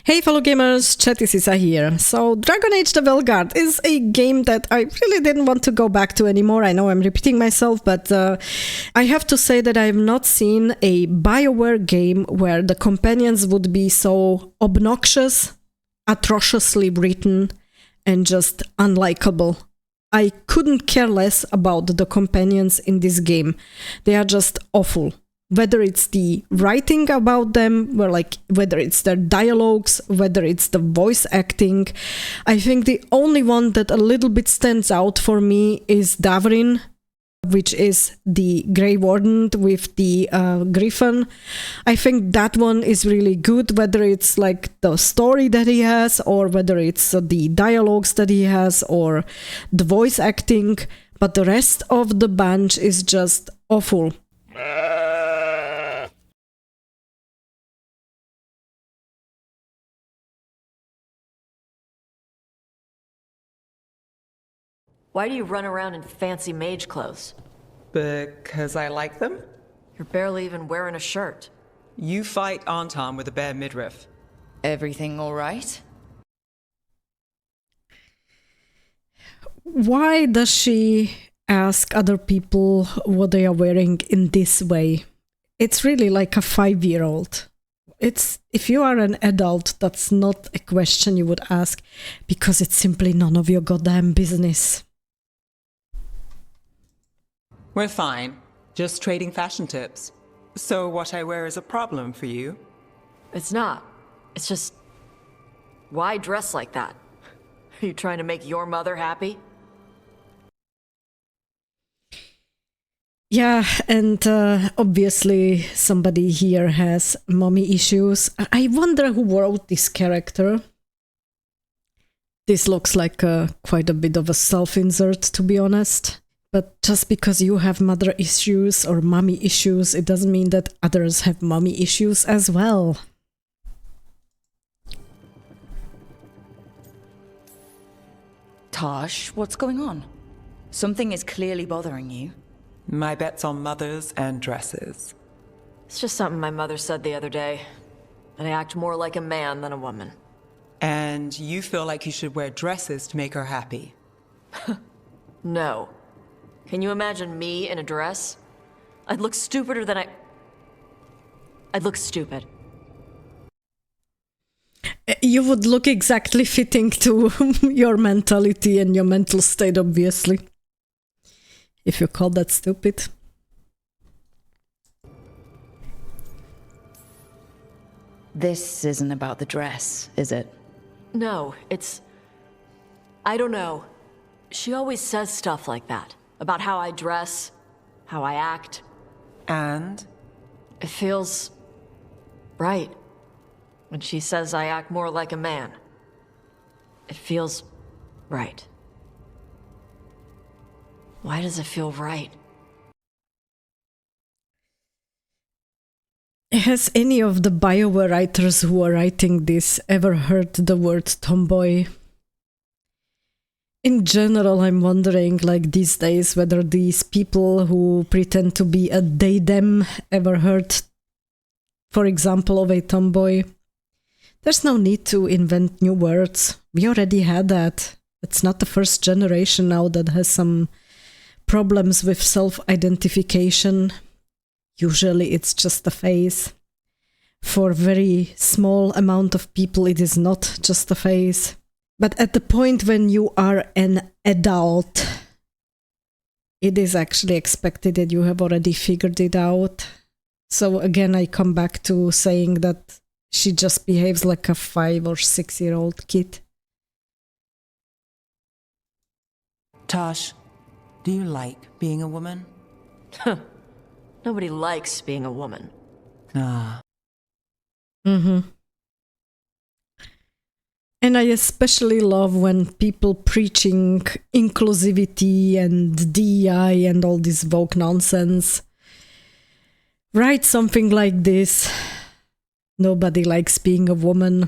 Hey fellow gamers, Chatty Sisa here. So Dragon Age the Veilguard is a game that I really didn't want to go back to anymore. I know I'm repeating myself, but I have to say that I have not seen a Bioware game where the companions would be so obnoxious, atrociously written, and just unlikable. I couldn't care less about the companions in this game. They are just awful. Whether it's the writing about them, whether it's their dialogues, whether it's the voice acting. I think the only one that a little bit stands out for me is Davrin, which is the Grey Warden with the Griffin. I think that one is really good, whether it's like the story that he has, or whether it's the dialogues that he has, or the voice acting. But the rest of the bunch is just awful. Why do you run around in fancy mage clothes? Because I like them? You're barely even wearing a shirt. You fight Anton with a bare midriff. Everything all right? Why does she ask other people what they are wearing in this way? It's really like a 5-year-old. If you are an adult, that's not a question you would ask, because it's simply none of your goddamn business. We're fine. Just trading fashion tips. So what I wear is a problem for you? It's not. It's just... why dress like that? Are you trying to make your mother happy? Yeah, and obviously somebody here has mommy issues. I wonder who wrote this character. This looks like quite a bit of a self-insert, to be honest. But just because you have mother issues or mommy issues, it doesn't mean that others have mommy issues as well. Taash, what's going on? Something is clearly bothering you. My bet's on mothers and dresses. It's just something my mother said the other day. And I act more like a man than a woman. And you feel like you should wear dresses to make her happy? No. Can you imagine me in a dress? I'd look stupider than I'd look stupid. You would look exactly fitting to your mentality and your mental state, obviously. If you call that stupid. This isn't about the dress, is it? No, it's... I don't know. She always says stuff like that. About how I dress, how I act. And? It feels... right. When she says I act more like a man. It feels... right. Why does it feel right? Has any of the Bioware writers who are writing this ever heard the word tomboy? In general, I'm wondering, like these days, whether these people who pretend to be a they-them ever heard, for example, of a tomboy. There's no need to invent new words. We already had that. It's not the first generation now that has some problems with self-identification. Usually it's just a phase. For a very small amount of people, it is not just a phase. But at the point when you are an adult, it is actually expected that you have already figured it out. So again, I come back to saying that she just behaves like a 5 or 6-year-old kid. Taash, do you like being a woman? Nobody likes being a woman. Ah. Mm-hmm. And I especially love when people preaching inclusivity and DEI and all this woke nonsense write something like this. Nobody likes being a woman.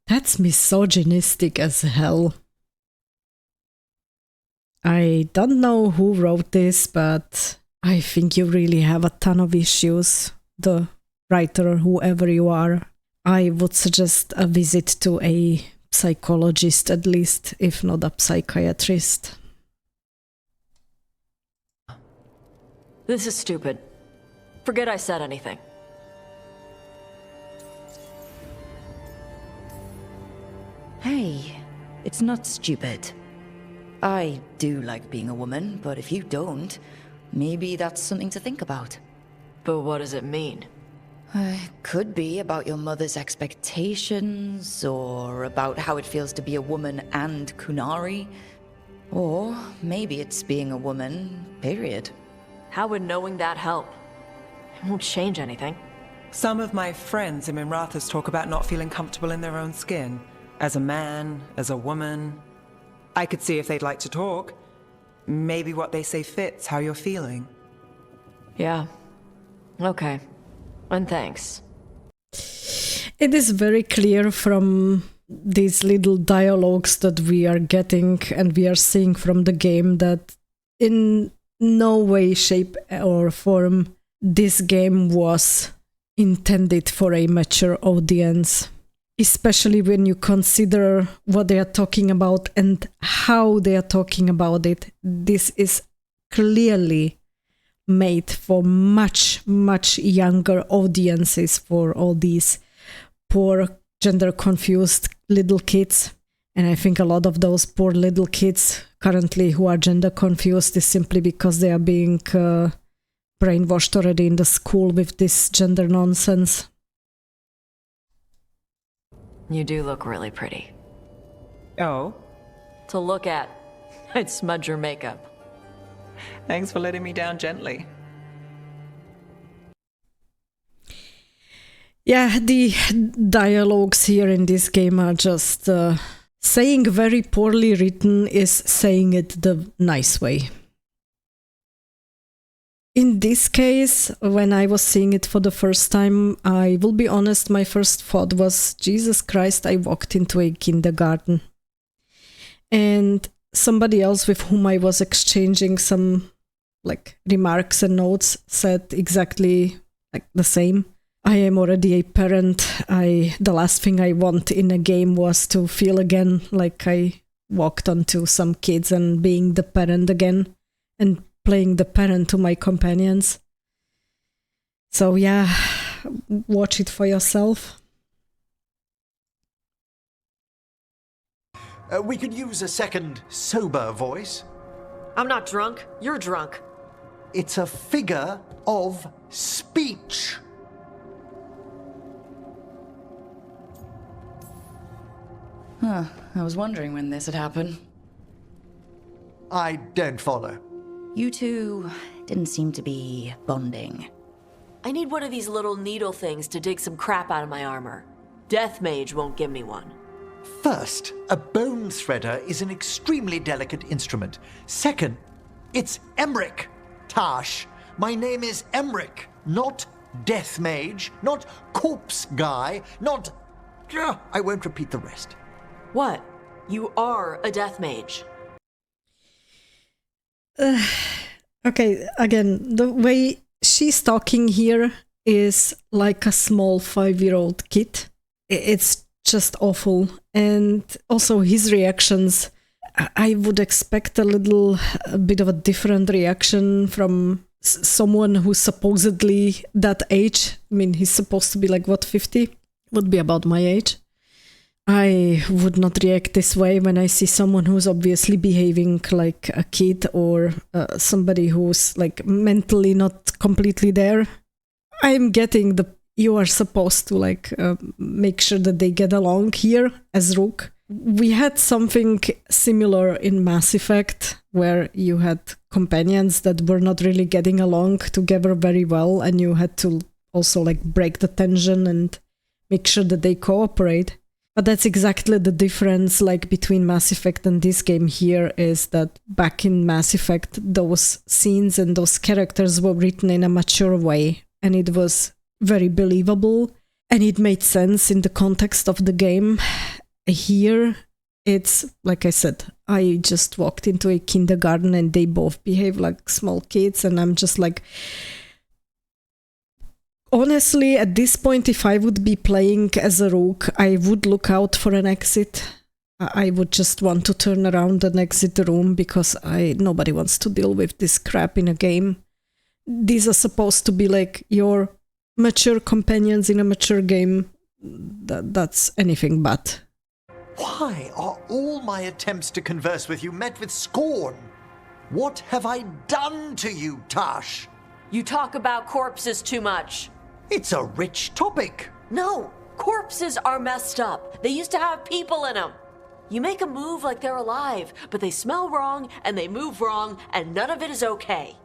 That's misogynistic as hell. I don't know who wrote this, but I think you really have a ton of issues, the writer, whoever you are. I would suggest a visit to a psychologist at least, if not a psychiatrist. This is stupid. Forget I said anything. Hey, it's not stupid. I do like being a woman, but if you don't, maybe that's something to think about. But what does it mean? Could be about your mother's expectations, or about how it feels to be a woman and Kunari. Or maybe it's being a woman, period. How would knowing that help? It won't change anything. Some of my friends in Minrathous talk about not feeling comfortable in their own skin. As a man, as a woman. I could see if they'd like to talk. Maybe what they say fits how you're feeling. Yeah. Okay. And thanks. It is very clear from these little dialogues that we are getting and we are seeing from the game that in no way, shape or form this game was intended for a mature audience. Especially when you consider what they are talking about and how they are talking about it. This is clearly made for much, much younger audiences, for all these poor gender-confused little kids. And I think a lot of those poor little kids currently who are gender-confused is simply because they are being brainwashed already in the school with this gender nonsense. You do look really pretty. Oh? To look at, I'd smudge your makeup. Thanks for letting me down gently. Yeah, the dialogues here in this game are just saying very poorly written is saying it the nice way. In this case, when I was seeing it for the first time, I will be honest, my first thought was, Jesus Christ, I walked into a kindergarten. And somebody else with whom I was exchanging some remarks and notes said exactly the same. I am already a parent. The last thing I want in a game was to feel again like I walked onto some kids and being the parent again and playing the parent to my companions. So yeah, watch it for yourself. We could use a second sober voice. I'm not drunk. You're drunk. It's a figure of speech. Huh, I was wondering when this had happened. I don't follow. You two didn't seem to be bonding. I need one of these little needle things to dig some crap out of my armor. Death Mage won't give me one. First, a bone threader is an extremely delicate instrument. Second, it's Emmrich Taash. My name is Emmrich, not Death Mage, not Corpse Guy, not... I won't repeat the rest. What? You are a Death Mage. Okay, again, the way she's talking here is like a small 5-year-old kid. It's just awful. And also his reactions, I would expect a bit of a different reaction from someone who's supposedly that age. I mean, he's supposed to be 50? Would be about my age. I would not react this way when I see someone who's obviously behaving like a kid or somebody who's mentally not completely there. I'm getting you are supposed to make sure that they get along here as Rook. We had something similar in Mass Effect where you had companions that were not really getting along together very well, and you had to also break the tension and make sure that they cooperate. But that's exactly the difference between Mass Effect and this game here, is that back in Mass Effect, those scenes and those characters were written in a mature way, and it was very believable, and it made sense in the context of the game. Here, it's, like I said, I just walked into a kindergarten and they both behave like small kids, and I'm just Honestly, at this point, if I would be playing as a Rook, I would look out for an exit. I would just want to turn around and exit the room because nobody wants to deal with this crap in a game. These are supposed to be like your mature companions in a mature game. That's anything but. Why are all my attempts to converse with you met with scorn? What have I done to you, Taash? You talk about corpses too much. It's a rich topic. No, corpses are messed up. They used to have people in them. You make a move like they're alive, but they smell wrong and they move wrong, and none of it is okay.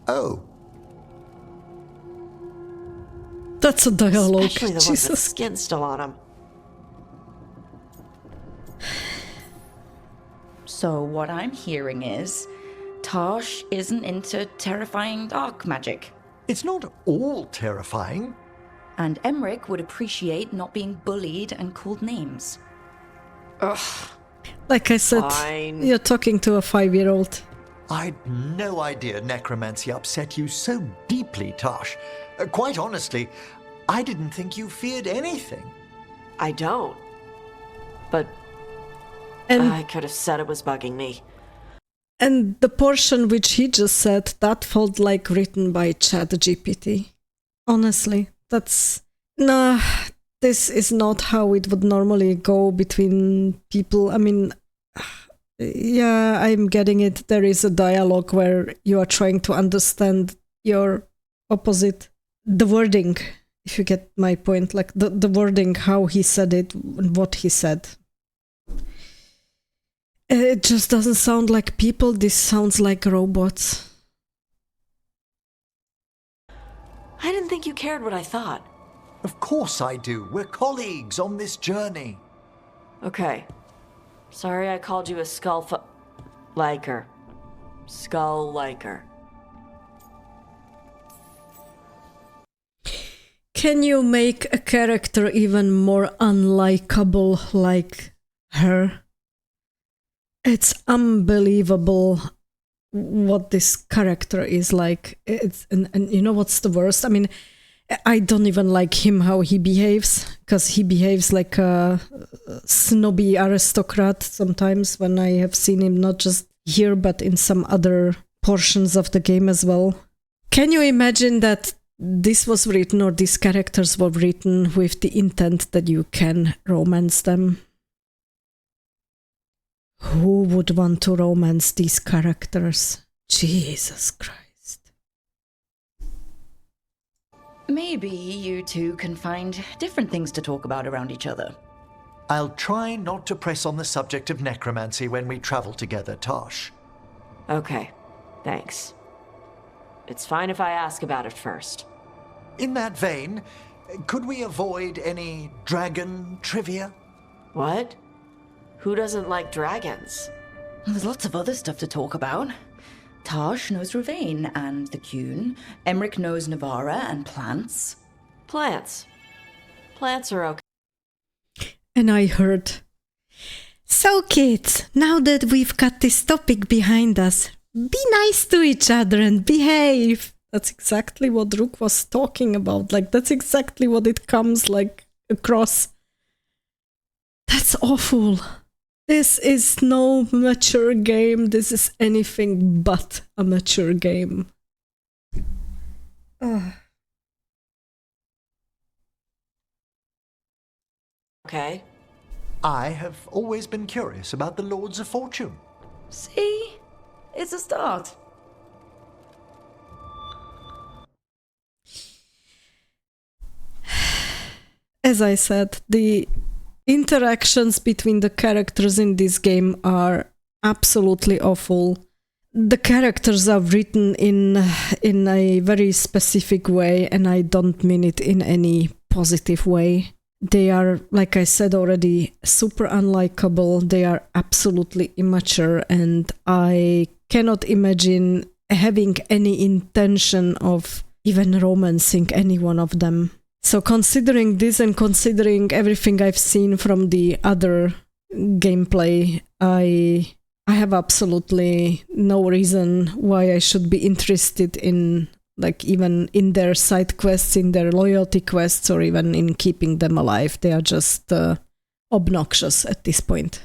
Oh. That's a dialogue. Especially the ones with Jesus. skin still on them. So what I'm hearing is, Taash isn't into terrifying dark magic. It's not all terrifying. And Emmrich would appreciate not being bullied and called names. Ugh. Like I said, Fine. you're talking to a 5-year-old. I'd no idea necromancy upset you so deeply, Taash. Quite honestly, I didn't think you feared anything. I don't. But And I could have said it was bugging me. And the portion which he just said, that felt like written by ChatGPT. Honestly, that's... Nah, this is not how it would normally go between people. I mean, yeah, I'm getting it. There is a dialogue where you are trying to understand your opposite. The wording, if you get my point, like the wording, how he said it, and what he said. It just doesn't sound like people, this sounds like robots. I didn't think you cared what I thought. Of course I do. We're colleagues on this journey. Okay. Sorry I called you a liker. Skull liker. Can you make a character even more unlikable like her? It's unbelievable what this character is like. And you know what's the worst? I mean, I don't even like him, how he behaves, because he behaves like a snobby aristocrat sometimes when I have seen him, not just here, but in some other portions of the game as well. Can you imagine that this was written, or these characters were written with the intent that you can romance them? Who would want to romance these characters? Jesus Christ. Maybe you two can find different things to talk about around each other. I'll try not to press on the subject of necromancy when we travel together, Taash. Okay, thanks. It's fine if I ask about it first. In that vein, could we avoid any dragon trivia? What? Who doesn't like dragons? There's lots of other stuff to talk about. Taash knows Ravane and the Qun. Emmrich knows Navara and plants. Plants. Plants are okay. And I heard, so kids, now that we've got this topic behind us, be nice to each other and behave. That's exactly what Rook was talking about. Like, that's exactly what it comes like across. That's awful. This is no mature game. This is anything but a mature game. Okay. I have always been curious about the Lords of Fortune. See? It's a start. As I said, the interactions between the characters in this game are absolutely awful. The characters are written in a very specific way, and I don't mean it in any positive way. They are, like I said already, super unlikable. They are absolutely immature, and I cannot imagine having any intention of even romancing any one of them. So considering this and considering everything I've seen from the other gameplay, I I have absolutely no reason why I should be interested in, like, even in their side quests, in their loyalty quests, or even in keeping them alive. They are just obnoxious at this point.